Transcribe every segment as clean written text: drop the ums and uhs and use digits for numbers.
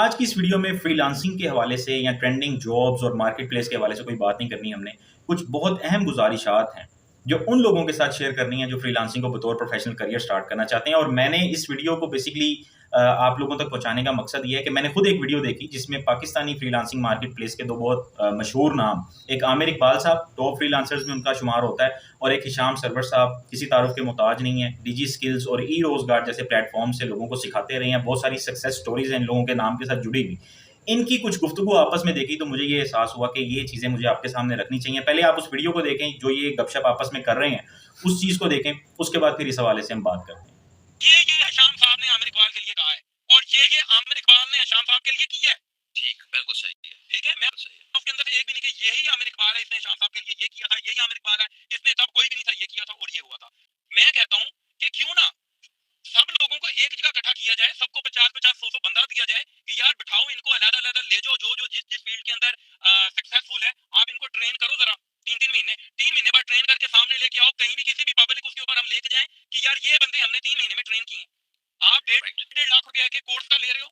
आज की इस वीडियो में फ्रीलांसिंग के हवाले से या ट्रेंडिंग जॉब्स और मार्केट प्लेस के हवाले से कोई बात नहीं करनी हमने। कुछ बहुत अहम गुज़ारिशात हैं, जो उन लोगों के साथ शेयर करनी है जो फ्रीलांसिंग को बतौर प्रोफेशनल करियर स्टार्ट करना चाहते हैं। और मैंने इस वीडियो को बेसिकली आप लोगों तक पहुँचाने का मकसद ये है कि मैंने खुद एक वीडियो देखी जिसमें पाकिस्तानी फ्रीलांसिंग मार्केट प्लेस के दो बहुत मशहूर नाम, एक आमिर इकबाल साहब टॉप फ्रीलांसर्स में उनका शुमार होता है, और एक हिशाम सरवर साहब किसी तारुफ के मोहताज नहीं है। डिजी स्किल्स और ई रोजगार जैसे प्लेटफॉर्म से लोगों को सिखाते रहे हैं। बहुत सारी सक्सेस स्टोरीज हैं इन लोगों के नाम के साथ जुड़ी हुई। इनकी कुछ गुफ्तगू आपस में देखी तो मुझे ये एहसास हुआ कि ये चीज़ें मुझे आपके सामने रखनी चाहिए। पहले आप उस वीडियो को देखें जो ये गपशप आपस में कर रहे हैं, उस चीज़ को देखें, उसके बाद फिर इस हवाले से हम बात करते हैं। ये हिशाम साहब ने आमिर इकबाल के लिए कहा है और ये आमिर इकबाल ने हिशाम साहब के लिए किया है। ठीक, बिल्कुल सही है। ठीक है, मैं उसके अंदर से एक भी नहीं कि यही आमिर इकबाल है, इसने हिशाम साहब के लिए ये किया था, यही आमिर इकबाल है, इसने तब कोई भी नहीं था, ये किया था और ये हुआ था। मैं कहता हूँ कि क्यों ना सब लोगों को एक जगह इकट्ठा किया जाए, सबको 50-50, 100-100 बंदा दिया जाए कि यार बिठाओ इनको, अलग-अलग ले जाओ, जो जिस फील्ड के अंदर सक्सेसफुल है, आप इनको ट्रेन करो जरा 3-3 महीने, 3 महीने बाद ट्रेन करके सामने लेके आओ, कहीं भी किसी भी पब्लिक उसके ऊपर हम लेके जाएं कि यार ये बंदे हमने 3 महीने में ट्रेन किए। आप 1.5 लाख रुपया के कोर्स का ले रहे हो,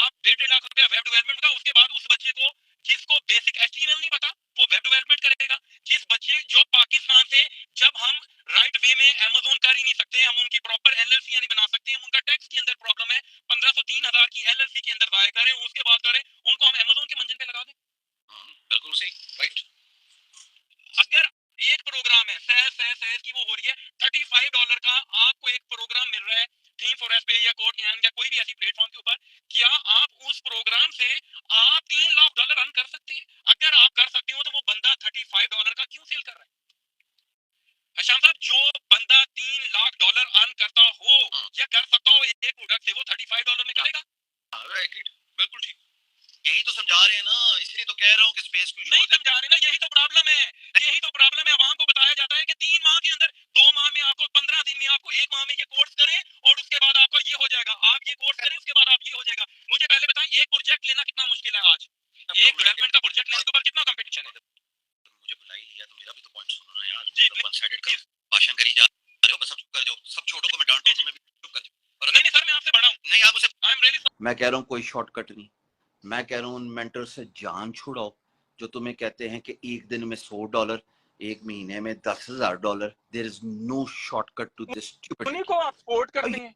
आप 1.5 लाख रुपया वेब डेवलपमेंट का, उसके बाद उस बच्चे को जिसको बेसिक एचटीएमएल नहीं पता वो वेब डेवलपमेंट करेगा। जिस बच्चे जो पाकिस्तान से, जब हम राइट वे में अमेज़न कर ही नहीं सकते, हम उनकी प्रॉपर एलएलसी नहीं बना सकते, हम उनका टैक्स के अंदर प्रॉब्लम है, 1503,000 की एलएलसी के अंदर जाया करें, उसके बाद करें उनको हम अमेज़न के मंजन पे लगा दें। बिल्कुल सही, राइट। अगर एक प्रोग्राम है सहज की वो हो रही है $35 का, आपको एक प्रोग्राम मिल रहा है थीम फॉरेस्ट पे या कोड या कोई भी ऐसी प्लेटफॉर्म के ऊपर, क्या आप उस प्रोग्राम से आप $3 लाख अर्न कर सकते हैं? अगर आप कर सकते हो तो वो बंदा $35 का क्यों सेल कर रहा है? हशाम साहब, जो बंदा $3 लाख अर्न करता हो या कर सकता हो एक प्रोडक्ट से, वो $35 में करेगा। बिल्कुल ठीक, यही तो समझा रहे हैं ना, इसलिए तो कह रहा हूँ कि स्पेस को नहीं समझा रहे ना, यही तो प्रॉब्लम है, यही तो प्रॉब्लम है। आवाम को बताया जाता है कि 3 माह के अंदर, 2 माह में आपको, 15 दिन में आपको, 1 माह में ये कोर्स करें और उसके बाद आपका ये हो जाएगा, आप ये कोर्स करें उसके बाद आप ये हो जाएगा। मुझे पहले बताएं, एक प्रोजेक्ट लेना कितना मुश्किल है आज? एक डेवलपमेंट का प्रोजेक्ट लेने के ऊपर कितना कंपटीशन है? मुझे बुला ही लिया तो मेरा भी तो पॉइंट सुनो ना यार। जी, वन साइडेड का भाषण करी जा रहे हो, बस सब चुप कर जाओ, सब छोटों को मैं डांटूं तो मैं भी चुप कर जाऊं। नहीं सर, मैं आपसे बड़ा हूं। नहीं, आप मुझे, आई एम रियली, मैं कह रहा हूँ कोई शॉर्टकट नहीं। मैं कह रहा हूँ उन मेंटर से जान छुड़ाओ जो तुम्हें कहते हैं कि एक दिन में $100, एक महीने में $10,000। There is no shortcut to this. उन्हीं को आप सपोर्ट करते हैं।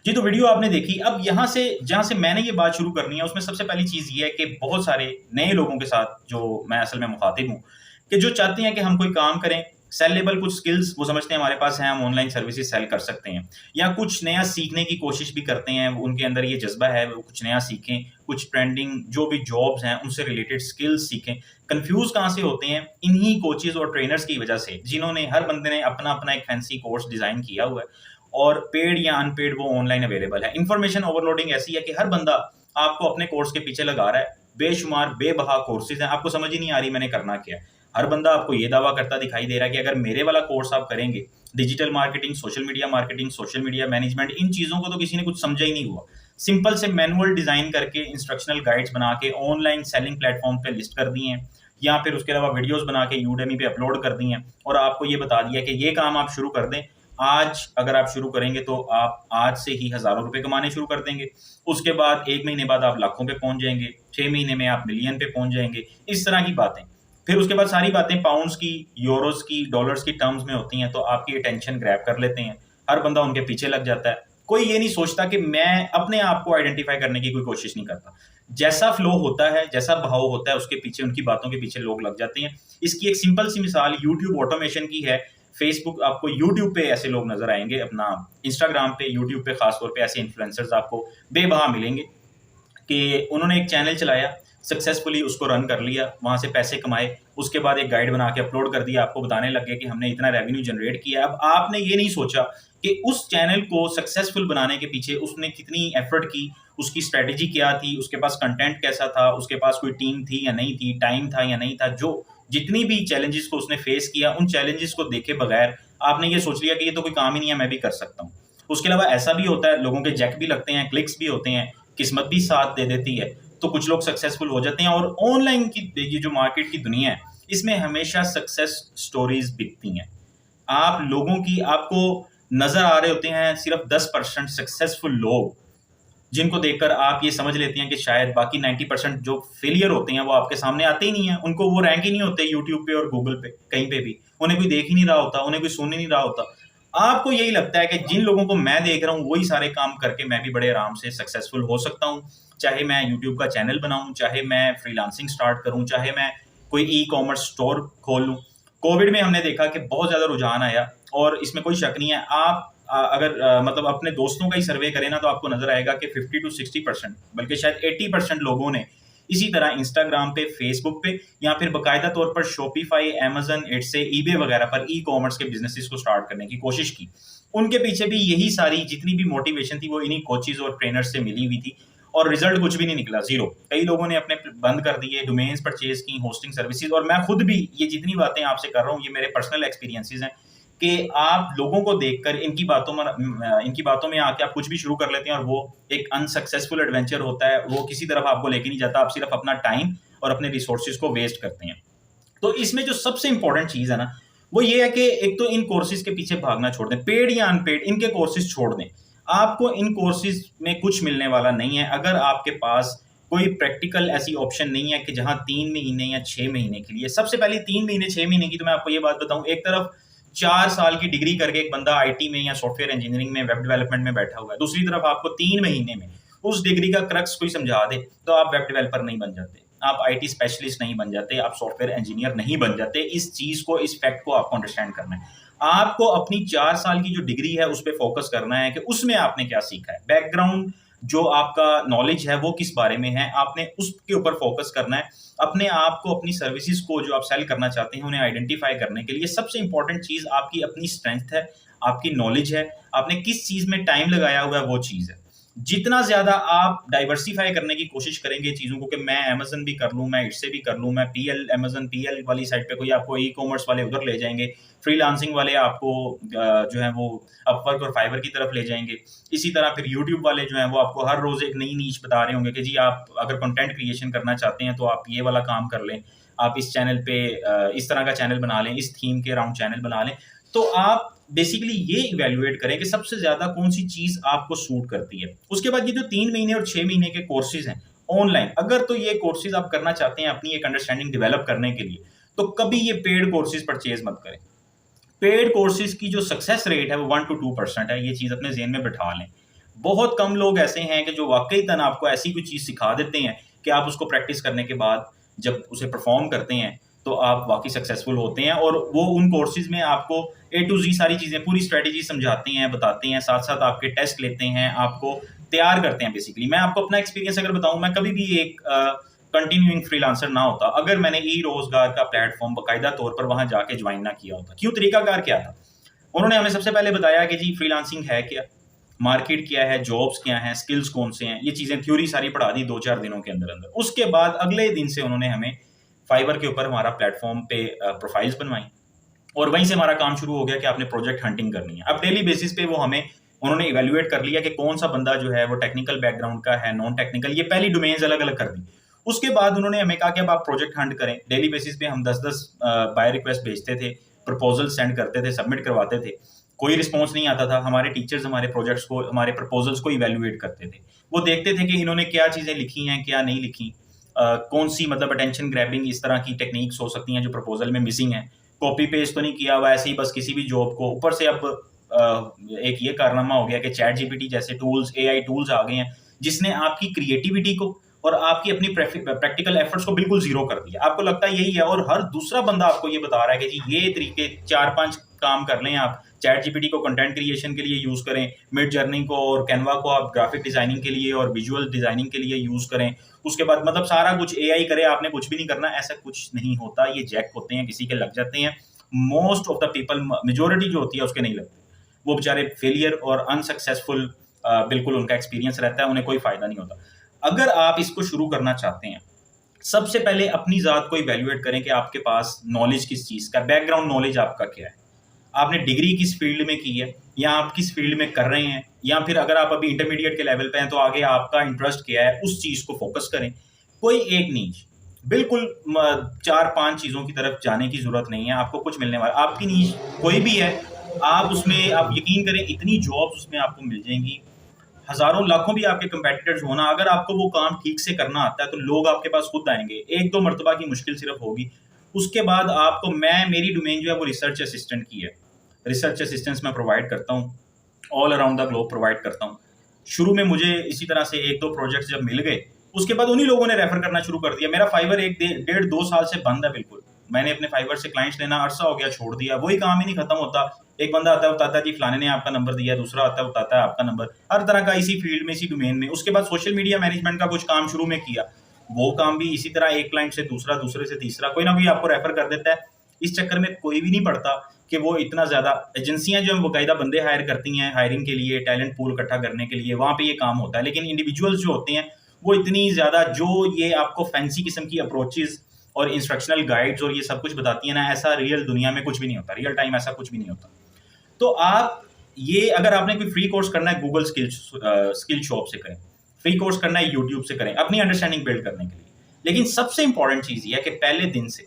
जी, तो वीडियो आपने देखी। अब यहाँ से जहाँ से मैंने ये बात शुरू करनी है, उसमें सबसे पहली चीज़ ये है कि बहुत सारे नए लोगों के साथ जो मैं असल में मुखातिब हूँ, कि जो चाहते हैं कि हम कोई काम करें, सेलेबल कुछ स्किल्स वो समझते हैं हमारे पास हैं, हम ऑनलाइन सर्विसेज सेल कर सकते हैं, या कुछ नया सीखने की कोशिश भी करते हैं, उनके अंदर ये जज्बा है वो कुछ नया सीखें, कुछ ट्रेंडिंग जो भी जॉब्स हैं उनसे रिलेटेड स्किल्स सीखें। कन्फ्यूज़ कहाँ से होते हैं? इन्हीं कोचेज़ और ट्रेनर्स की वजह से, जिन्होंने, हर बंदे ने अपना अपना एक फैंसी कोर्स डिज़ाइन किया हुआ है और पेड या अनपेड वो ऑनलाइन अवेलेबल है। इन्फॉर्मेशन ओवरलोडिंग ऐसी है कि हर बंदा आपको अपने कोर्स के पीछे लगा रहा है। बेशुमार बेबहा कोर्सेज हैं, आपको समझ ही नहीं आ रही मैंने करना क्या है। हर बंदा आपको ये दावा करता दिखाई दे रहा है कि अगर मेरे वाला कोर्स आप करेंगे, digital marketing, social media management, इन चीज़ों को तो किसी ने कुछ समझा ही नहीं हुआ। सिंपल से मैनुअल डिज़ाइन करके इंस्ट्रक्शनल गाइड्स बना के ऑनलाइन सेलिंग प्लेटफॉर्म पे लिस्ट कर दिए हैं, या फिर उसके अलावा वीडियोस बना के यूडेमी पे अपलोड कर दिए हैं, और आपको ये बता दिया कि ये काम आप शुरू कर दें। आज अगर आप शुरू करेंगे तो आप आज से ही हज़ारों रुपए कमाने शुरू कर देंगे। उसके बाद 1 महीने बाद आप लाखों पे पहुंच जाएंगे, 6 महीने में आप मिलियन पे पहुंच जाएंगे। इस तरह की बातें। फिर उसके बाद सारी बातें पाउंड्स की, यूरोस की, डॉलर्स की टर्म्स में होती हैं, तो आपकी अटेंशन ग्रैब कर लेते हैं। हर बंदा उनके पीछे लग जाता है। कोई ये नहीं सोचता कि मैं अपने आप को आइडेंटिफाई करने की कोई कोशिश नहीं करता। जैसा फ्लो होता है, जैसा भाव होता है, उसके पीछे, उनकी बातों के पीछे लोग लग जाते हैं। इसकी एक सिंपल सी मिसाल यूट्यूब ऑटोमेशन की है। फेसबुक, आपको यूट्यूब पे ऐसे लोग नजर आएंगे, अपना इंस्टाग्राम पे, यूट्यूब पे खासतौर पे ऐसे इन्फ्लुएंसर्स आपको बेबहा मिलेंगे कि उन्होंने एक चैनल चलाया, सक्सेसफुली उसको रन कर लिया, वहाँ से पैसे कमाए, उसके बाद एक गाइड बना के अपलोड कर दिया, आपको बताने लग गए कि हमने इतना रेवेन्यू जनरेट किया। अब आपने ये नहीं सोचा कि उस चैनल को सक्सेसफुल बनाने के पीछे उसने कितनी एफर्ट की, उसकी स्ट्रेटेजी क्या थी, उसके पास कंटेंट कैसा था, उसके पास कोई टीम थी या नहीं थी, टाइम था या नहीं था। जो जितनी भी चैलेंजेस को उसने फेस किया, उन चैलेंजेस को देखे बगैर आपने ये सोच लिया कि ये तो कोई काम ही नहीं है, मैं भी कर सकता हूँ। उसके अलावा ऐसा भी होता है, लोगों के जैक भी लगते हैं, क्लिक्स भी होते हैं, किस्मत भी साथ दे देती है, तो कुछ लोग सक्सेसफुल हो जाते हैं। और ऑनलाइन की ये जो मार्केट की दुनिया है, इसमें हमेशा सक्सेस स्टोरीज बिकती हैं। आप लोगों की, आपको नजर आ रहे होते हैं सिर्फ 10% सक्सेसफुल लोग, जिनको देखकर आप ये समझ लेते हैं कि शायद बाकी 90% जो फेलियर होते हैं वो आपके सामने आते ही नहीं है, उनको वो रैंक ही नहीं होते यूट्यूब पे और गूगल पे, कहीं पे भी उन्हें कोई देख ही नहीं रहा होता, उन्हें कोई सुन ही नहीं रहा होता। आपको यही लगता है कि जिन लोगों को मैं देख रहा हूँ वही सारे काम करके मैं भी बड़े आराम से सक्सेसफुल हो सकता हूँ, चाहे मैं यूट्यूब का चैनल बनाऊं, चाहे मैं फ्रीलांसिंग स्टार्ट करूं, चाहे मैं कोई ई कॉमर्स स्टोर खोल लूं। कोविड में हमने देखा कि बहुत ज़्यादा रुझान आया और इसमें कोई शक नहीं है। आप अगर मतलब अपने दोस्तों का ही सर्वे करें ना तो आपको नजर आएगा कि 50 to 60% बल्कि शायद 80% लोगों ने इसी तरह इंस्टाग्राम पे, फेसबुक पे या फिर बाकायदा तौर पर शॉपिफाई, अमेजन, इट्स, ईबे वगैरह पर ई कॉमर्स के बिजनेसेस को स्टार्ट करने की कोशिश की। उनके पीछे भी यही सारी जितनी भी मोटिवेशन थी वो इन्हीं कोचेज और ट्रेनर्स से मिली हुई थी और रिजल्ट कुछ भी नहीं निकला, जीरो। कई लोगों ने अपने बंद कर दिए, डोमेन्स परचेज की, होस्टिंग सर्विसेज। और मैं खुद भी ये जितनी बातें आपसे कर रहा हूँ ये मेरे पर्सनल एक्सपीरियंसेस हैं कि आप लोगों को देखकर इनकी बातों में आके आप कुछ भी शुरू कर लेते हैं और वो एक अनसक्सेसफुल एडवेंचर होता है, वो किसी तरफ आपको लेके नहीं जाता, आप सिर्फ अपना टाइम और अपने रिसोर्सेज को वेस्ट करते हैं। तो इसमें जो सबसे इंपॉर्टेंट चीज है ना वो ये है कि एक तो इन कोर्सेज के पीछे भागना छोड़ दें, पेड या अनपेड इनके कोर्सेज छोड़ दें। आपको इन कोर्सेज में कुछ मिलने वाला नहीं है अगर आपके पास कोई प्रैक्टिकल ऐसी ऑप्शन नहीं है कि जहां 3 महीने या 6 महीने के लिए, सबसे पहले 3 महीने 6 महीने की तो मैं आपको ये बात बताऊं, एक तरफ 4 साल की डिग्री करके एक बंदा आईटी में या सॉफ्टवेयर इंजीनियरिंग में, वेब डेवलपमेंट में बैठा हुआ है, दूसरी तरफ आपको 3 महीने में उस डिग्री का क्रक्स कोई समझा दे तो आप वेब डेवलपर नहीं बन जाते, आप आईटी स्पेशलिस्ट नहीं बन जाते, आप सॉफ्टवेयर इंजीनियर नहीं बन जाते। इस चीज को, इस फैक्ट को आपको अंडरस्टैंड करना है। आपको अपनी 4 साल की जो डिग्री है उस पर फोकस करना है कि उसमें आपने क्या सीखा है, बैकग्राउंड जो आपका नॉलेज है वो किस बारे में है, आपने उसके ऊपर फोकस करना है। अपने आप को, अपनी सर्विसेज को जो आप सेल करना चाहते हैं उन्हें आइडेंटिफाई करने के लिए सबसे इंपॉर्टेंट चीज आपकी अपनी स्ट्रेंथ है, आपकी नॉलेज है, आपने किस चीज में टाइम लगाया हुआ है वो चीज है। जितना ज्यादा आप डाइवर्सिफाई करने की कोशिश करेंगे चीजों को कि मैं अमेजन भी कर लूं, मैं इससे भी कर लूं, मैं पीएल, अमेजन पीएल वाली साइड पे कोई आपको ई कॉमर्स वाले उधर ले जाएंगे, फ्रीलांसिंग वाले आपको जो है वो अपवर्क और फाइवर की तरफ ले जाएंगे। इसी तरह फिर यूट्यूब वाले जो है वो आपको हर रोज एक नई नीच बता रहे होंगे कि जी आप अगर कंटेंट क्रिएशन करना चाहते हैं तो आप ये वाला काम कर लें, आप इस चैनल पे इस तरह का चैनल बना लें, इस थीम के अराउंड चैनल बना लें। तो आप बेसिकली ये इवेल्युएट करें कि सबसे ज्यादा कौन सी चीज आपको सूट करती है। उसके बाद ये जो 3 महीने और 6 महीने के कोर्सेज हैं ऑनलाइन, अगर तो ये कोर्सेज आप करना चाहते हैं अपनी एक अंडरस्टैंडिंग डेवलप करने के लिए, तो कभी ये पेड कोर्सेज परचेज मत करें। पेड कोर्सेज की जो सक्सेस रेट है वो 1 to 2% है, ये चीज अपने जेहन में बिठा लें। बहुत कम लोग ऐसे हैं कि जो वाकई तन आपको ऐसी कोई चीज सिखा देते हैं कि आप उसको प्रैक्टिस करने के बाद जब उसे परफॉर्म करते हैं तो आप वाकई सक्सेसफुल होते हैं। और वो उन कोर्सेज में आपको A to Z सारी चीजें, पूरी स्ट्रेटेजी समझाते हैं, बताते हैं, साथ साथ आपके टेस्ट लेते हैं, आपको तैयार करते हैं। बेसिकली मैं आपको अपना एक्सपीरियंस अगर बताऊं, मैं कभी भी एक कंटिन्यूइंग फ्रीलांसर ना होता अगर मैंने ई रोजगार का प्लेटफॉर्म बाकायदा तौर पर वहां जाके ज्वाइन ना किया होता। क्यों? तरीकाकार क्या था? उन्होंने हमें सबसे पहले बताया कि जी फ्रीलांसिंग है क्या, मार्केट क्या है, जॉब्स क्या हैं, स्किल्स कौन से हैं, ये चीजें थ्योरी सारी पढ़ा दी 2-4 दिनों के अंदर अंदर। उसके बाद अगले दिन से उन्होंने हमें फाइवर के ऊपर हमारा प्लेटफॉर्म पे प्रोफाइल्स बनवाई और वहीं से हमारा काम शुरू हो गया कि आपने प्रोजेक्ट हंटिंग करनी है। अब डेली बेसिस पे वो हमें उन्होंने इवेल्युएट कर लिया कि कौन सा बंदा जो है वो टेक्निकल बैकग्राउंड का है, नॉन टेक्निकल, ये पहली डोमेन्स अलग अलग कर दी। उसके बाद उन्होंने हमें कहा कि अब आप प्रोजेक्ट हंट करें। डेली बेसिस पे हम 10-10 बाय रिक्वेस्ट भेजते थे, प्रपोजल सेंड करते थे, सबमिट करवाते थे, कोई रिस्पॉन्स नहीं आता था। हमारे टीचर्स हमारे प्रोजेक्ट्स को, हमारे प्रपोजल्स को इवेल्युएट करते थे, वो देखते थे कि इन्होंने क्या चीज़ें लिखी हैं, क्या नहीं लिखी, कौन सी मतलब अटेंशन ग्रैबिंग इस तरह की टेक्निक्स हो सकती हैं जो प्रपोजल में मिसिंग है, कॉपी पेस्ट तो नहीं किया हुआ ऐसे ही बस किसी भी जॉब को। ऊपर से अब एक ये कारनामा हो गया कि चैट जीपीटी जैसे टूल्स, एआई टूल्स आ गए हैं जिसने आपकी क्रिएटिविटी को और आपकी अपनी प्रैक्टिकल एफर्ट्स को बिल्कुल जीरो कर दिया। आपको लगता है यही है और हर दूसरा बंदा आपको ये बता रहा है कि जी ये तरीके 4-5 काम कर लें आप। चैट जीपीटी को कंटेंट क्रिएशन के लिए यूज करें, मिड जर्नी को और कैनवा को आप ग्राफिक डिजाइनिंग के लिए और विजुअल डिजाइनिंग के लिए यूज करें। उसके बाद मतलब सारा कुछ एआई करे, आपने कुछ भी नहीं करना। ऐसा कुछ नहीं होता, ये जैक होते हैं, किसी के लग जाते हैं। Most of the people, majority जो होती है उसके नहीं लगते, वो बेचारे फेलियर और अनसक्सेसफुल बिल्कुल उनका एक्सपीरियंस रहता है, उन्हें कोई फायदा नहीं होता। अगर आप इसको शुरू करना चाहते हैं, सबसे पहले अपनी ज़ात को इवैल्यूएट करें कि आपके पास नॉलेज किस चीज़ का, बैकग्राउंड नॉलेज आपका क्या है, आपने डिग्री किस फील्ड में की है या आप किस फील्ड में कर रहे हैं, या फिर अगर आप अभी इंटरमीडिएट के लेवल पे हैं तो आगे आपका इंटरेस्ट क्या है, उस चीज़ को फोकस करें। कोई एक नीच, बिल्कुल 4-5 चीज़ों की तरफ जाने की ज़रूरत नहीं है, आपको कुछ मिलने वाला। आपकी नीच कोई भी है, आप उसमें, आप यकीन करें इतनी जॉब्स उसमें आपको मिल जाएंगी, हज़ारों लाखों भी आपके कंपेटिटर्स होना, अगर आपको वो काम ठीक से करना आता है तो लोग आपके पास खुद आएँगे। 1-2 मर्तबा की मुश्किल सिर्फ़ होगी। उसके बाद आपको मेरी डोमेन जो है वो रिसर्च असिस्टेंट की है। रिसर्च असिस्टेंस मैं प्रोवाइड करता हूँ, all around the globe provide करता हूँ। शुरू में मुझे इसी तरह से 1-2 प्रोजेक्ट्स जब मिल गए, उसके बाद उन्हीं लोगों ने रेफ़र करना शुरू कर दिया। मेरा फाइवर 1 डेढ़ 2 साल से बंद है बिल्कुल। मैंने अपने फाइवर से क्लाइंट्स लेना अरसा हो गया, छोड़ दिया। वही काम ही नहीं खत्म होता। एक बंदा आता है, बताता है जी फलाने ने आपका नंबर दिया, दूसरा आता है, बताता है आपका नंबर। हर तरह का इसी फील्ड में, इसी डोमेन में। उसके बाद सोशल मीडिया मैनेजमेंट का कुछ काम शुरू में किया। वो काम भी इसी तरह एक क्लाइंट से दूसरा, दूसरे से तीसरा, कोई ना कोई आपको रेफ़र कर देता है। इस चक्कर में कोई भी नहीं पड़ता कि वो इतना ज़्यादा एजेंसियाँ जो हैं बाकायदा बंदे हायर करती हैं हायरिंग के लिए, टैलेंट पूल इकट्ठा करने के लिए, वहाँ पे ये काम होता है। लेकिन इंडिविजुअल्स जो होते हैं वो इतनी ज़्यादा जो ये आपको फैंसी किस्म की अप्रोचेज़ और इंस्ट्रक्शनल गाइड्स और ये सब कुछ बताती है ना, ऐसा रियल दुनिया में कुछ भी नहीं होता। रियल टाइम ऐसा कुछ भी नहीं होता। तो आप ये अगर आपने कोई फ्री कोर्स करना है गूगल स्किल शॉप से करें, फ्री कोर्स करना है यूट्यूब से करें, अपनी अंडरस्टैंडिंग बिल्ड करने के लिए। लेकिन सबसे इंपॉर्टेंट चीज़ ये है कि पहले दिन से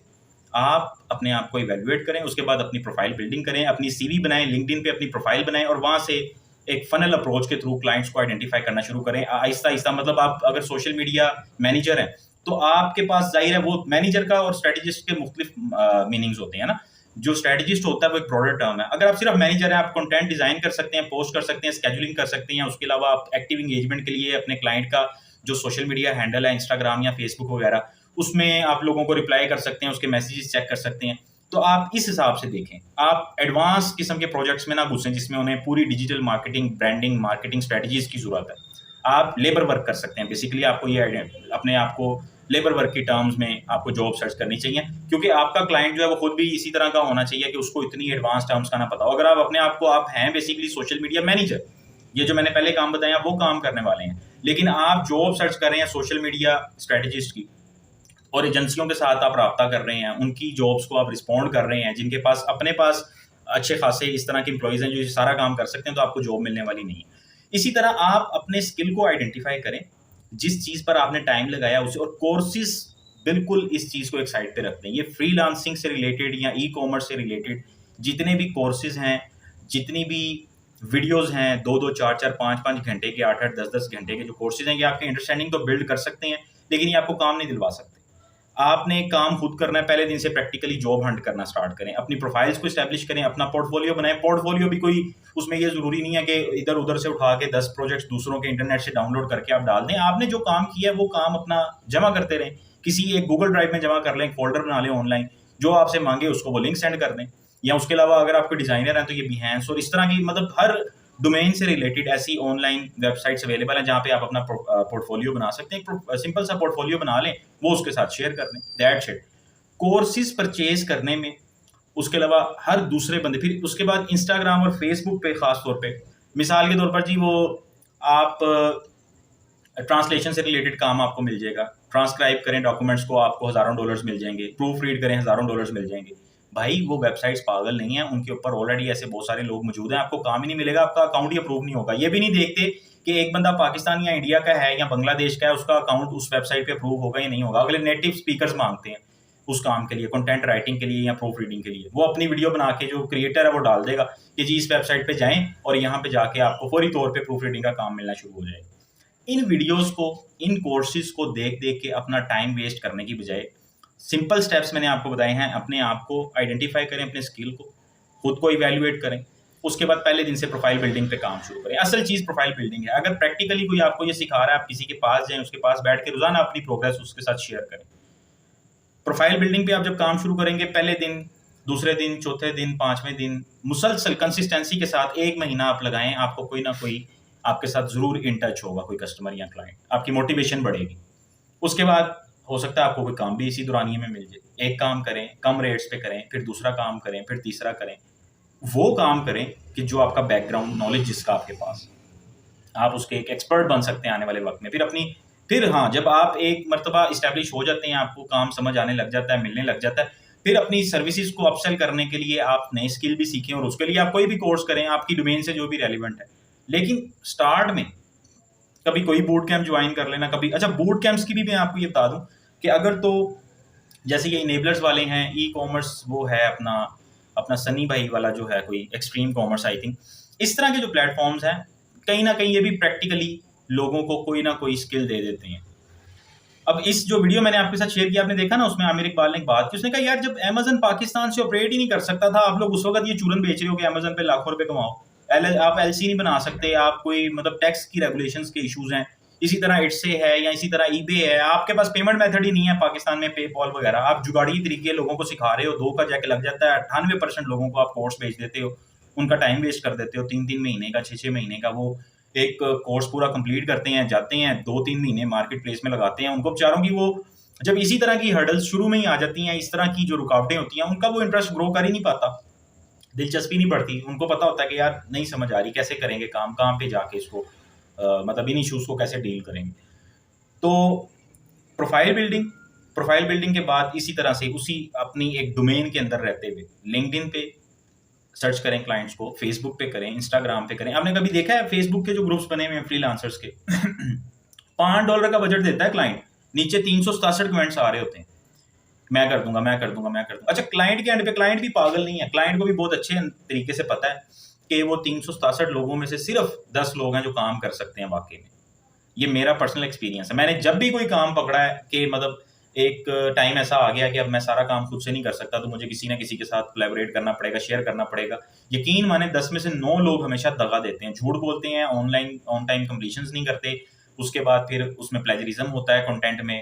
आप अपने आप को इवैल्यूएट करें, उसके बाद अपनी प्रोफाइल बिल्डिंग करें, अपनी सीवी बनाएं, लिंक्डइन पे अपनी प्रोफाइल बनाएं और वहाँ से एक फनल अप्रोच के थ्रू क्लाइंट्स को आइडेंटिफाई करना शुरू करें आहिस्ता आहिस्ता। मतलब आप अगर सोशल मीडिया मैनेजर हैं तो आपके पास जाहिर है वो मैनेजर का और स्ट्रेटेजिस्ट के मुख्तलिफ मीनिंग्स होते हैं ना। जो स्ट्रेटेजिस्ट होता है वो एक ब्रॉडर टर्म है। अगर आप सिर्फ मैनेजर हैं, आप कंटेंट डिजाइन कर सकते हैं, पोस्ट कर सकते हैं, स्केजुलिंग कर सकते हैं, उसके अलावा आप एक्टिव इंगेजमेंट के लिए अपने क्लाइंट का जो सोशल मीडिया हैंडल है इंस्टाग्राम या फेसबुक वगैरह, उसमें आप लोगों को रिप्लाई कर सकते हैं, उसके मैसेजेस चेक कर सकते हैं। तो आप इस हिसाब से देखें, आप एडवांस किस्म के प्रोजेक्ट्स में ना घुसें जिसमें उन्हें पूरी digital marketing, branding, marketing strategies की जरूरत है। आप लेबर वर्क कर सकते हैं। बेसिकली आपको ये अपने आप को लेबर वर्क की टर्म्स में आपको जॉब सर्च करनी चाहिए, क्योंकि आपका क्लाइंट जो है वो खुद भी इसी तरह का होना चाहिए कि उसको इतनी एडवांस टर्म्स का ना पता हो। अगर आप अपने आप को आप हैं बेसिकली सोशल मीडिया मैनेजर, ये जो मैंने पहले काम बताया वो काम करने वाले हैं, लेकिन आप जॉब सर्च कर रहे हैं सोशल मीडिया स्ट्रेटजिस्ट की और एजेंसियों के साथ आप रब्ता कर रहे हैं, उनकी जॉब्स को आप रिस्पॉन्ड कर रहे हैं, जिनके पास अपने पास अच्छे खासे इस तरह के एम्प्लॉयज़ हैं जो ये सारा काम कर सकते हैं, तो आपको जॉब मिलने वाली नहीं है। इसी तरह आप अपने स्किल को आइडेंटिफाई करें, जिस चीज़ पर आपने टाइम लगाया उसे, और कोर्सेज बिल्कुल इस चीज़ को एक साइड पे रखते हैं। ये फ्रीलांसिंग से रिलेटेड या ई कॉमर्स से रिलेटेड जितने भी कोर्सेज हैं, जितनी भी वीडियोज़ हैं, 2-2, 4-4, 5-5 घंटे के, 8-8, 10-10 घंटे के जो कोर्सेज हैं, ये आपकी अंडरस्टैंडिंग तो बिल्ड कर सकते हैं, लेकिन ये आपको काम नहीं दिलवा सकते। आपने काम खुद करना है। पहले दिन से प्रैक्टिकली जॉब हंट करना स्टार्ट करें, अपनी प्रोफाइल्स को एस्टैब्लिश करें, अपना पोर्टफोलियो बनाएं। पोर्टफोलियो भी कोई उसमें ये ज़रूरी नहीं है कि इधर उधर से उठा के 10 प्रोजेक्ट्स दूसरों के इंटरनेट से डाउनलोड करके आप डाल दें। आपने जो काम किया है वो काम अपना जमा करते रहें, किसी एक गूगल ड्राइव में जमा कर लें, फोल्डर बना लें ऑनलाइन, जो आपसे मांगे उसको वो लिंक सेंड कर दें। या उसके अलावा अगर आपके डिज़ाइनर हैं तो ये बिहेंस और इस तरह की, मतलब हर डोमेन से रिलेटेड ऐसी ऑनलाइन वेबसाइट्स अवेलेबल हैं जहाँ पे आप अपना पोर्टफोलियो बना सकते हैं। एक सिंपल सा पोर्टफोलियो बना लें, वो उसके साथ शेयर कर दें, दैट्स इट। कोर्सेज परचेज करने में, उसके अलावा हर दूसरे बंदे, फिर उसके बाद इंस्टाग्राम और फेसबुक पे ख़ास तौर पे, मिसाल के तौर पर जी वो आप ट्रांसलेशन से रिलेटेड काम आपको मिल जाएगा, ट्रांसक्राइब करें डॉक्यूमेंट्स को, आपको हज़ारों डॉलर्स मिल जाएंगे, प्रूफ रीड करें, हज़ारों डॉलर्स मिल जाएंगे। भाई वो वेबसाइट्स पागल नहीं है, उनके ऊपर ऑलरेडी ऐसे बहुत सारे लोग मौजूद हैं, आपको काम ही नहीं मिलेगा, आपका अकाउंट ही अप्रूव नहीं होगा। ये भी नहीं देखते कि एक बंदा पाकिस्तान या इंडिया का है या बांग्लादेश का है, उसका अकाउंट उस वेबसाइट पे अप्रूव होगा या नहीं होगा। अगले नेटिव स्पीकर्स मांगते हैं उस काम के लिए, कंटेंट राइटिंग के लिए या प्रूफ रीडिंग के लिए। वो अपनी वीडियो बना के जो क्रिएटर है वो डाल देगा कि जी इस वेबसाइट पे जाएं और यहाँ पे जाके आपको फौरी तौर पे प्रूफ रीडिंग का काम मिलना शुरू हो जाएगा। इन वीडियोस को, इन कोर्सेज को देख देख के अपना टाइम वेस्ट करने की बजाय सिंपल स्टेप्स मैंने आपको बताए हैं, अपने आप को आइडेंटिफाई करें, अपने स्किल को, खुद को इवैल्यूएट करें, उसके बाद पहले दिन से प्रोफाइल बिल्डिंग पे काम शुरू करें। असल चीज़ प्रोफाइल बिल्डिंग है। अगर प्रैक्टिकली कोई आपको ये सिखा रहा है, आप किसी के पास जाएं, उसके पास बैठ के रोजाना अपनी प्रोग्रेस उसके साथ शेयर करें। प्रोफाइल बिल्डिंग पे आप जब काम शुरू करेंगे, पहले दिन, दूसरे दिन, चौथे दिन, 5वें दिन, मुसलसल कंसिस्टेंसी के साथ 1 महीना आप लगाएं, आपको कोई ना कोई आपके साथ ज़रूर इन टच होगा, कोई कस्टमर या क्लाइंट, आपकी मोटिवेशन बढ़ेगी। उसके बाद हो सकता है आपको कोई काम भी इसी दौरानिए में मिल जाए। एक काम करें, कम रेट्स पे करें, फिर दूसरा काम करें, फिर तीसरा करें। वो काम करें कि जो आपका बैकग्राउंड नॉलेज जिसका आपके पास, आप उसके एक एक्सपर्ट बन सकते हैं आने वाले वक्त में। फिर हाँ, जब आप एक मर्तबा इस्टेब्लिश हो जाते हैं, आपको काम समझ आने लग जाता है, मिलने लग जाता है, फिर अपनी सर्विसेज को अपसेल करने के लिए आप नए स्किल भी सीखें और उसके लिए आप कोई भी कोर्स करें आपकी डोमेन से जो भी रेलिवेंट है। लेकिन स्टार्ट में कभी कोई बूट कैंप ज्वाइन कर लेना, कभी, अच्छा बूट कैंप्स की भी मैं आपको ये बता दूं कि अगर तो जैसे ये इनेबलर्स वाले हैं, ई कॉमर्स वो है अपना सनी भाई वाला जो है, कोई एक्सट्रीम कॉमर्स आई थिंक, इस तरह के जो प्लेटफॉर्म्स हैं, कहीं ना कहीं ये भी प्रैक्टिकली लोगों को कोई ना कोई स्किल दे देते हैं। अब इस जो वीडियो मैंने आपके साथ शेयर किया, आपने देखा ना, उसमें आमिर इकबाल ने एक बात की, उसने कहा यार जब अमेजन पाकिस्तान से ऑपरेट ही नहीं कर सकता था, आप लोग उस वक्त ये चूरन बेच रहे हो कि अमेजन पे लाखों रुपए कमाओ, आप एलसी नहीं बना सकते, आप कोई मतलब टैक्स की रेगुलेशंस के इश्यूज हैं, इसी तरह इट्से है या इसी तरह ईबे है, आपके पास पेमेंट मेथड ही नहीं है पाकिस्तान में, पेपॉल वगैरह, आप जुगाड़ी तरीके लोगों को सिखा रहे हो, 2 का जाके लग जाता है, 98% लोगों को आप कोर्स भेज देते हो, उनका टाइम वेस्ट कर देते हो, 3-3 महीने का, 6-6 महीने का वो एक कोर्स पूरा कंप्लीट करते हैं, जाते हैं 2-3 महीने मार्केट प्लेस में लगाते हैं, उनको बेचारों की वो जब इसी तरह की हर्डल्स शुरू में ही आ जाती हैं, इस तरह की जो रुकावटें होती हैं, उनका वो इंटरेस्ट ग्रो कर ही नहीं पाता, दिलचस्पी नहीं बढ़ती, उनको पता होता है कि यार नहीं समझ आ रही कैसे करेंगे काम, कहाँ पे जाके इसको मतलब इन इश्यूज को कैसे डील करेंगे। तो प्रोफाइल बिल्डिंग के बाद इसी तरह से उसी अपनी एक डोमेन के अंदर रहते हुए लिंक्डइन पे सर्च करें क्लाइंट्स को, फेसबुक पे करें, इंस्टाग्राम पे करें। आपने कभी देखा है फेसबुक के जो ग्रुप्स बने हुए हैं फ्रीलांसर्स के $5 का बजट देता है क्लाइंट, नीचे 367 कमेंट्स आ रहे होते हैं, मैं कर दूंगा। अच्छा, क्लाइंट के एंड पे क्लाइंट भी पागल नहीं है, क्लाइंट को भी बहुत अच्छे तरीके से पता है कि वो 367 लोगों में से सिर्फ 10 लोग हैं जो काम कर सकते हैं वाकई में। ये मेरा पर्सनल एक्सपीरियंस है। मैंने जब भी कोई काम पकड़ा है कि मतलब एक टाइम ऐसा आ गया कि अब मैं सारा काम खुद से नहीं कर सकता, तो मुझे किसी ना किसी के साथ कोलैबोरेट करना पड़ेगा, शेयर करना पड़ेगा। यकीन माने 10 में से 9 लोग हमेशा दगा देते हैं, झूठ बोलते हैं, ऑनलाइन ऑन टाइम कंप्लीशंस नहीं करते, उसके बाद फिर उसमें प्लेजरिज्म होता है, कंटेंट में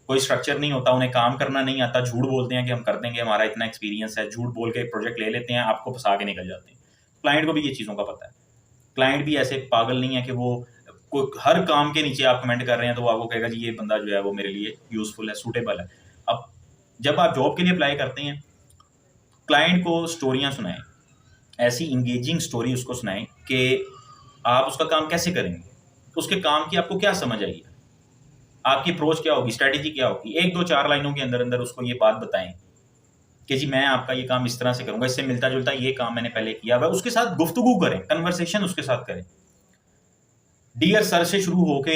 कोई स्ट्रक्चर नहीं होता, उन्हें काम करना नहीं आता, झूठ बोलते हैं कि हम कर देंगे, हमारा इतना एक्सपीरियंस है, झूठ बोल के प्रोजेक्ट ले लेते हैं, आपको फंसा के निकल जाते हैं। क्लाइंट को भी ये चीज़ों का पता है, क्लाइंट भी ऐसे पागल नहीं है कि वो हर काम के नीचे आप कमेंट कर रहे हैं तो वो आपको कहेगा जी ये बंदा जो है वो मेरे लिए यूजफुल है, सूटेबल है। अब जब आप जॉब के लिए अप्लाई करते हैं, क्लाइंट को स्टोरियां सुनाएं, ऐसी इंगेजिंग स्टोरी उसको सुनाएं कि आप उसका काम कैसे करेंगे, उसके काम की आपको क्या समझ आई है, आपकी अप्रोच क्या होगी, स्ट्रैटेजी क्या होगी। 1-2-4 लाइनों के अंदर अंदर उसको ये बात बताएं कि जी मैं आपका ये काम इस तरह से करूंगा, इससे मिलता जुलता ये काम मैंने पहले किया हुआ। उसके साथ गुफ्तगू करें, कन्वर्सेशन उसके साथ करें। डियर सर से शुरू होके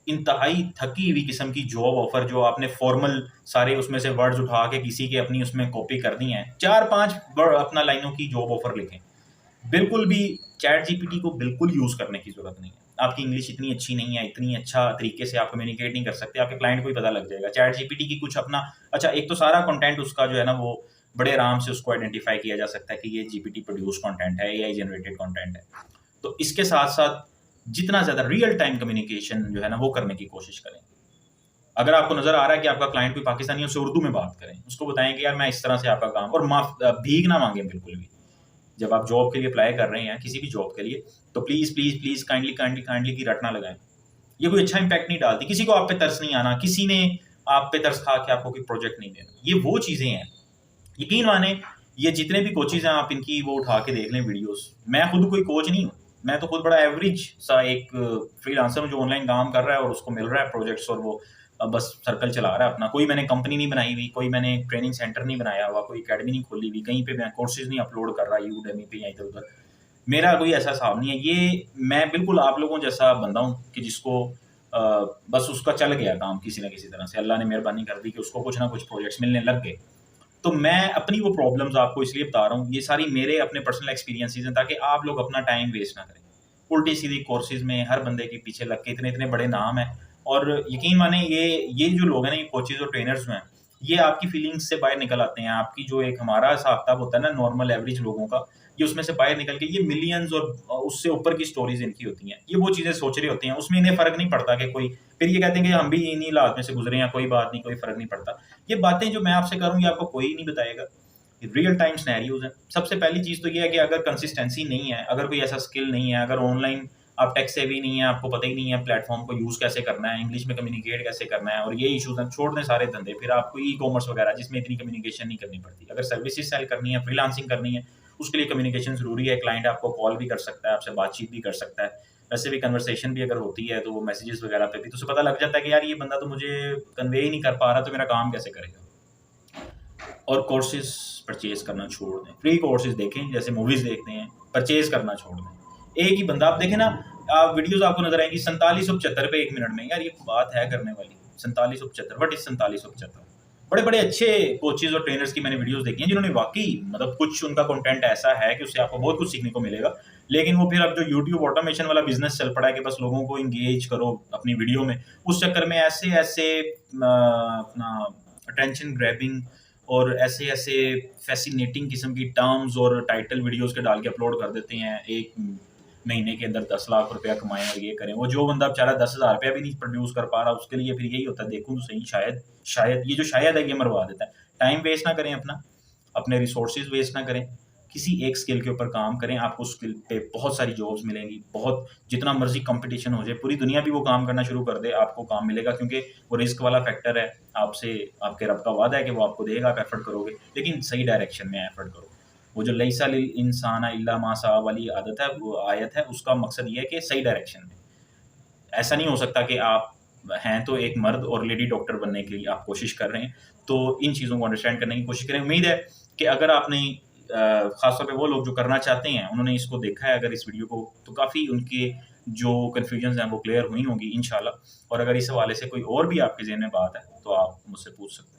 इंतहाई थकी हुई किस्म की जॉब ऑफर जो आपने फॉर्मल सारे उसमें से वर्ड्स उठा के किसी के अपनी उसमें कॉपी कर दी हैं, 4-5 अपना लाइनों की जॉब ऑफर लिखें। बिल्कुल भी चैट जीपीटी को बिल्कुल यूज करने की जरूरत नहीं है। आपकी इंग्लिश इतनी अच्छी नहीं है, इतनी अच्छा तरीके से आप कम्युनिकेट नहीं कर सकते, आपके क्लाइंट को भी पता लग जाएगा। चैट जीपीटी की कुछ अपना अच्छा, एक तो सारा कंटेंट उसका जो है ना वो बड़े आराम से उसको आइडेंटिफाई किया जा सकता है कि ये जीपीटी प्रोड्यूस कंटेंट है, एआई जनरेटेड कंटेंट है। तो इसके साथ साथ जितना ज्यादा रियल टाइम कम्युनिकेशन जो है ना वो करने की कोशिश करें। अगर आपको नजर आ रहा है कि आपका क्लाइंट कोई पाकिस्तानी है, उससे उर्दू में बात करें, उसको बताएं कि यार मैं इस तरह से आपका काम, और भीख ना मांगे बिल्कुल भी। जब आप जॉब के लिए अप्लाई कर रहे हैं किसी भी जॉब के लिए, तो प्लीज प्लीज प्लीज काइंडली की रट ना लगाएं। ये कोई अच्छा इंपैक्ट नहीं डालती, किसी को आप पे तरस नहीं आना, किसी ने आप पे तरस खा के आपको कोई प्रोजेक्ट नहीं देना, ये वो चीजें हैं। यकीन माने ये जितने भी कोचेज हैं आप इनकी वो उठा के देख लें वीडियोस। मैं खुद कोई कोच नहीं हूँ, मैं तो खुद बड़ा एवरेज सा एक फ्रीलांसर हूँ जो ऑनलाइन काम कर रहा है और उसको मिल रहा है प्रोजेक्ट्स और वो बस सर्कल चला रहा है अपना। कोई मैंने कंपनी नहीं बनाई हुई, कोई मैंने ट्रेनिंग सेंटर नहीं बनाया हुआ, कोई एकेडमी नहीं खोली हुई, कहीं पे मैं कोर्सेज नहीं अपलोड कर रहा यूडेमी पे या इधर उधर। मेरा कोई ऐसा हिसाब नहीं है। ये मैं बिल्कुल आप लोगों जैसा बंदा हूँ कि जिसको बस उसका चल गया काम किसी ना किसी तरह से, अल्लाह ने मेहरबानी कर दी कि उसको कुछ ना कुछ प्रोजेक्ट्स मिलने लग गए। तो मैं अपनी वो प्रॉब्लम्स आपको इसलिए बता रहा हूँ, ये सारी मेरे अपने पर्सनल एक्सपीरियंसेस हैं, ताकि आप लोग अपना टाइम वेस्ट ना करें उल्टी सीधी कोर्सेज में हर बंदे के पीछे लग के। इतने इतने बड़े नाम हैं, और यकीन माने ये जो लोग हैं ना, ये कोचेज और ट्रेनर्स हैं, ये आपकी फीलिंग्स से बाहर निकल आते हैं। आपकी जो एक हमारा हिसाब किताब होता है ना नॉर्मल एवरेज लोगों का, ये उसमें से बाहर निकल के ये मिलियंस और उससे ऊपर की स्टोरीज इनकी होती हैं। ये वो चीज़ें सोच रहे होते हैं, उसमें इन्हें फ़र्क नहीं पड़ता कि कोई, फिर ये कहते हैं कि हम भी इन्हीं हालात में से गुजरे हैं, कोई बात नहीं, कोई फ़र्क नहीं पड़ता। ये बातें जो मैं आपसे करूँ ये आपको कोई नहीं बताएगा, रियल टाइम सिनेरियोज हैं। सबसे पहली चीज़ तो ये है कि अगर कंसिस्टेंसी नहीं है, अगर कोई ऐसा स्किल नहीं है, अगर ऑनलाइन आप टेक सेवी नहीं है, आपको पता ही नहीं है प्लेटफॉर्म को यूज़ कैसे करना है, इंग्लिश में कम्युनिकेट कैसे करना है, और ये इशूज़ हैं, छोड़ दें सारे धंधे। फिर आपको ई कॉमर्स वगैरह जिसमें इतनी कम्युनिकेशन नहीं करनी पड़ती। अगर सर्विसेज सेल करनी है, फ्रीलांसिंग करनी है, उसके लिए कम्युनिकेशन ज़रूरी है। क्लाइंट आपको कॉल भी कर सकता है, आपसे बातचीत भी कर सकता है, वैसे भी कन्वर्सेशन भी अगर होती है तो वो मैसेजेस वगैरह पे भी तो उसे पता लग जाता है कि यार ये बंदा तो मुझे कन्वे ही नहीं कर पा रहा, तो मेरा काम कैसे करेगा। और कोर्सेज परचेज करना छोड़ दें, फ्री कोर्सेज देखें, जैसे मूवीज़ देखते हैं, परचेज करना छोड़ दें। एक ही बंदा, आप देखें ना, आप वीडियोस आपको नजर आएंगी 4775 पे 1 मिनट में। यार ये बात है करने वाली, 4775 व्हाट इज 4775। बड़े बड़े अच्छे कोचेज और ट्रेनर्स की मैंने वीडियोस देखी हैं जिन्होंने वाकई मतलब कुछ उनका कंटेंट ऐसा है कि उससे आपको बहुत कुछ सीखने को मिलेगा। लेकिन वो फिर अब जो यूट्यूब ऑटोमेशन वाला बिजनेस चल पड़ा है कि बस लोगों को इंगेज करो अपनी वीडियो में, उस चक्कर में ऐसे ऐसे अपना अटेंशन ग्रैबिंग और ऐसे ऐसे फैसिनेटिंग किस्म की टर्म्स और टाइटल वीडियोस के डाल के अपलोड कर देते हैं, एक महीने के अंदर 10 लाख रुपया कमाएं और ये करें। वो जो बंदा बेचारा 10,000 रुपया भी नहीं प्रोड्यूस कर पा रहा, उसके लिए फिर यही होता है, देखूं तो सही, शायद ये जो शायद है ये मरवा देता है। टाइम वेस्ट ना करें अपना, अपने रिसोर्सेज वेस्ट ना करें, किसी एक स्किल के ऊपर काम करें, आपको स्किल पे बहुत सारी जॉब्स मिलेंगी, बहुत जितना मर्जी कंपटीशन हो जाए, पूरी दुनिया भी वो काम करना शुरू कर दे, आपको काम मिलेगा, क्योंकि वो रिस्क वाला फैक्टर है। आपसे आपके रब का वादा है कि वो आपको देगा, आप एफर्ट करोगे, लेकिन सही डायरेक्शन में एफर्ट करो। वो जो लईसा लिल इंसान इल्ला मा सा वाली आदत है, वो आयत है, उसका मकसद ये है कि सही डायरेक्शन में। ऐसा नहीं हो सकता कि आप हैं तो एक मर्द और लेडी डॉक्टर बनने के लिए आप कोशिश कर रहे हैं, तो इन चीज़ों को अंडरस्टैंड करने की कोशिश करें। उम्मीद है कि अगर आपने खासतौर पे वो लोग जो करना चाहते हैं, उन्होंने इसको देखा है अगर इस वीडियो को, तो काफ़ी उनके जो कन्फ्यूजन्स हैं वो क्लियर हुई होंगी इंशाल्लाह। और अगर इस हवाले से कोई और भी आपके ज़हन में बात है तो आप मुझसे पूछ सकते हैं।